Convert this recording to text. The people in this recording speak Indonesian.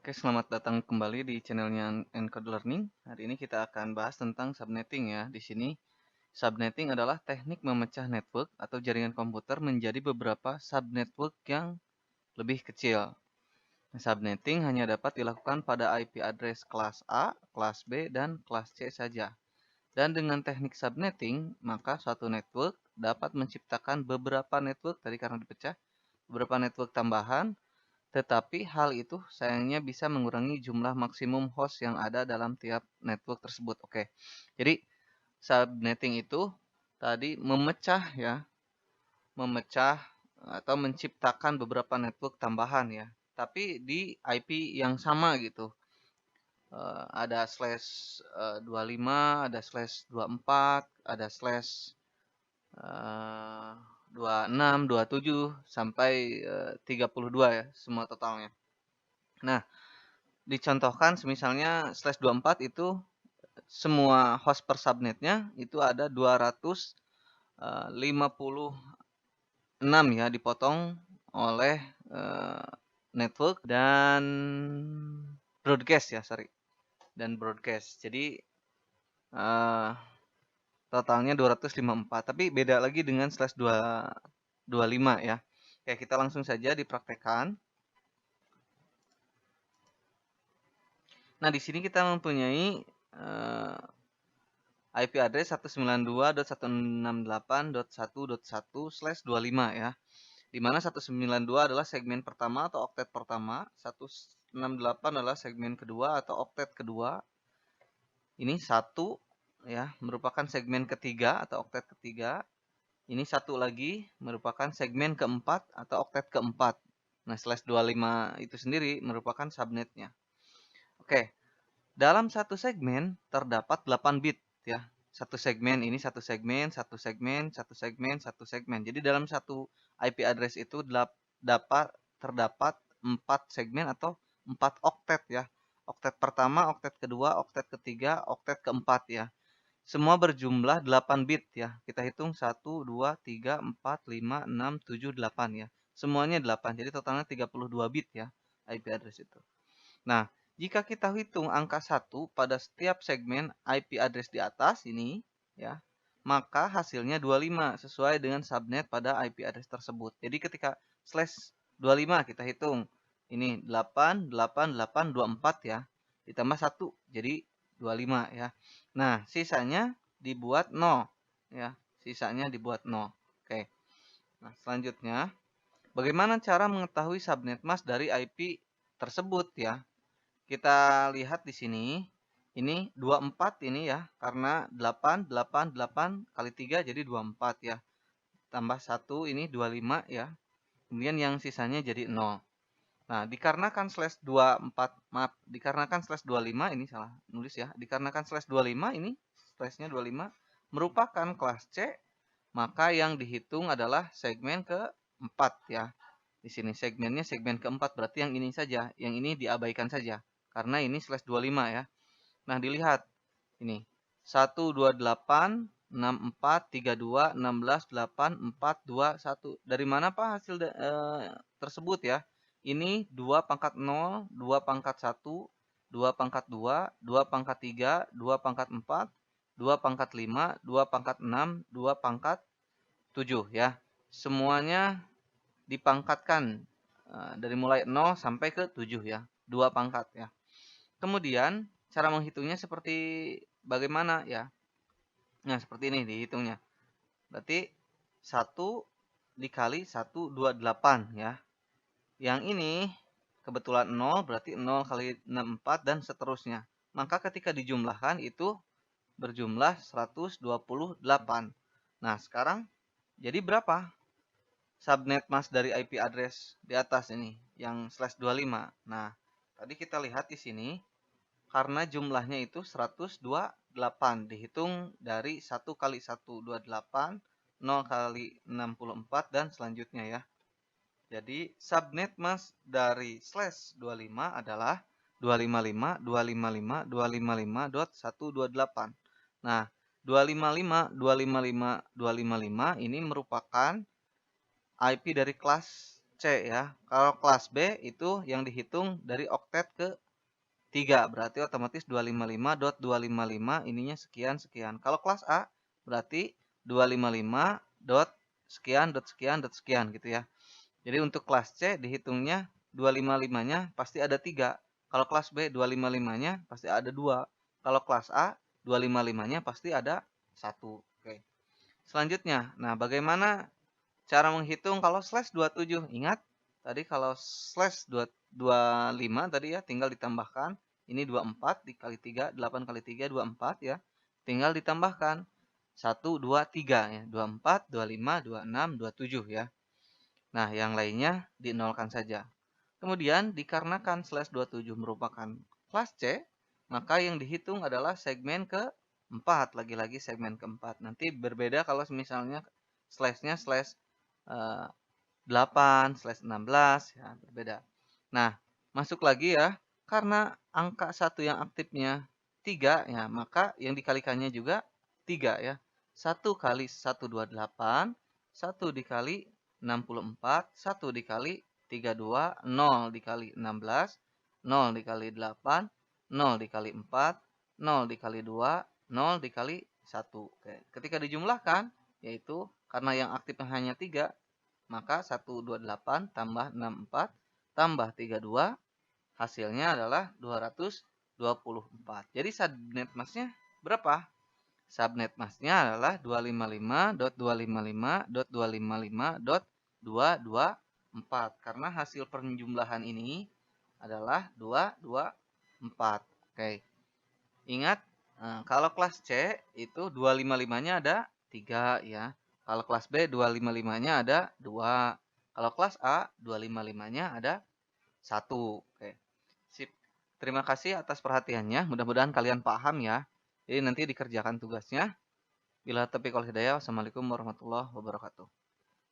Oke, selamat datang kembali di channelnya Encode Learning. Hari ini kita akan bahas tentang subnetting ya. Di sini, subnetting adalah teknik memecah network atau jaringan komputer menjadi beberapa subnetwork yang lebih kecil. Subnetting hanya dapat dilakukan pada IP address kelas A, kelas B, dan kelas C saja. Dan dengan teknik subnetting, maka suatu network dapat menciptakan beberapa network, tadi karena dipecah, beberapa network tambahan. Tetapi hal itu sayangnya bisa mengurangi jumlah maksimum host yang ada dalam tiap network tersebut. Oke. Jadi subnetting itu tadi memecah ya, memecah atau menciptakan beberapa network tambahan ya. Tapi di IP yang sama gitu. Ada slash 25, ada slash 24, ada slash 26, 27 sampai 32 ya semua totalnya. Nah, dicontohkan misalnya slash 24 itu semua host per subnetnya itu ada 256 ya, dipotong oleh network dan broadcast ya, sorry. Dan broadcast. Jadi totalnya 254. Tapi beda lagi dengan slash 25 ya. Oke, kita langsung saja dipraktekkan. Nah, di sini kita mempunyai IP address 192.168.1.1/25 ya. Di mana 192 adalah segmen pertama atau oktet pertama, 168 adalah segmen kedua atau oktet kedua. Ini 1 ya, merupakan segmen ketiga atau oktet ketiga. Ini 1 lagi merupakan segmen keempat atau oktet keempat. Nah, slash 25 itu sendiri merupakan subnetnya. Oke. Dalam satu segmen terdapat 8 bit ya. Satu segmen ini satu segmen, satu segmen, satu segmen, satu segmen. Jadi dalam satu IP address itu terdapat 4 segmen atau 4 oktet ya. Oktet pertama, oktet kedua, oktet ketiga, oktet keempat ya. Semua berjumlah 8 bit ya. Kita hitung 1, 2, 3, 4, 5, 6, 7, 8 ya. Semuanya 8. Jadi totalnya 32 bit ya IP address itu. Nah, jika kita hitung angka 1 pada setiap segmen IP address di atas ini, ya, maka hasilnya 25 sesuai dengan subnet pada IP address tersebut. Jadi ketika slash 25 kita hitung, ini 8, 8, 8, 24 ya, ditambah 1, jadi 25 ya. Nah, sisanya dibuat 0, ya, sisanya dibuat 0. Oke, nah selanjutnya, bagaimana cara mengetahui subnet mask dari IP tersebut ya? Kita lihat di sini, ini 24 ini ya, karena 8, 8, 8 kali 3 jadi 24 ya. Tambah 1 ini 25 ya. Kemudian yang sisanya jadi 0. Nah, dikarenakan slash 24, maaf, dikarenakan slash 25, ini salah nulis ya. Dikarenakan slash 25 ini, slashnya 25, merupakan kelas C, maka yang dihitung adalah segmen keempat ya. Di sini segmennya segmen keempat, berarti yang ini saja, yang ini diabaikan saja. Karena ini slash 25 ya. Nah, dilihat. Ini. 1, 2, 8, 6, 4, 3, 2, 16, 8, 4, 2, 1. Dari mana Pak hasil tersebut ya? Ini 2 pangkat 0, 2 pangkat 1, 2 pangkat 2, 2 pangkat 3, 2 pangkat 4, 2 pangkat 5, 2 pangkat 6, 2 pangkat 7 ya. Semuanya dipangkatkan dari mulai 0 sampai ke 7 ya. 2 pangkat ya. Kemudian cara menghitungnya seperti bagaimana ya? Nah, seperti ini dihitungnya. Berarti 1 dikali 128 ya. Yang ini kebetulan 0 berarti 0 kali 64 dan seterusnya. Maka ketika dijumlahkan itu berjumlah 128. Nah, sekarang jadi berapa? Subnet mask dari IP address di atas ini yang slash 25. Nah, tadi kita lihat di sini karena jumlahnya itu 128 dihitung dari 1 kali 128, 0 kali 64 dan selanjutnya ya. Jadi subnet mask dari slash 25 adalah 255 255 255.128. Nah, 255 255 255 ini merupakan IP dari kelas C C ya. Kalau kelas B itu yang dihitung dari oktet ke 3. Berarti otomatis 255.255 ininya sekian sekian. Kalau kelas A berarti 255 dot sekian dot sekian dot sekian gitu ya. Jadi untuk kelas C dihitungnya 255-nya pasti ada 3. Kalau kelas B 255-nya pasti ada 2. Kalau kelas A 255-nya pasti ada 1. Oke. Selanjutnya, nah bagaimana cara menghitung kalau slash 27? Ingat, tadi kalau slash 25 tadi ya, tinggal ditambahkan. Ini 24 dikali 3, 8 kali 3, 24 ya. Tinggal ditambahkan 1, 2, 3 ya. 24, 25, 26, 27 ya. Nah, yang lainnya dinolkan saja. Kemudian, dikarenakan slash 27 merupakan kelas C, maka yang dihitung adalah segmen ke-4. Lagi-lagi segmen ke-4. Nanti berbeda kalau misalnya slashnya slash 8, slash 16, ya berbeda. Nah, masuk lagi ya, karena angka 1 yang aktifnya 3, ya maka yang dikalikannya juga 3 ya. 1 kali 128, 1 dikali 64, 1 dikali 32, 0 dikali 16, 0 dikali 8, 0 dikali 4, 0 dikali 2, 0 dikali 1. Oke. Ketika dijumlahkan, yaitu karena yang aktifnya hanya 3, maka 128 tambah 64 tambah 32 hasilnya adalah 224. Jadi subnet masknya berapa? Subnet masknya adalah 255.255.255.224 karena hasil penjumlahan ini adalah 224. Oke. Ingat, kalau kelas C itu 255-nya ada 3 ya. Kalau kelas B 255-nya ada 2. Kalau kelas A 255-nya ada 1. Oke. Sip. Terima kasih atas perhatiannya. Mudah-mudahan kalian paham ya. Jadi nanti dikerjakan tugasnya. Bila taufiq wal hidayah. Wassalamualaikum warahmatullahi wabarakatuh.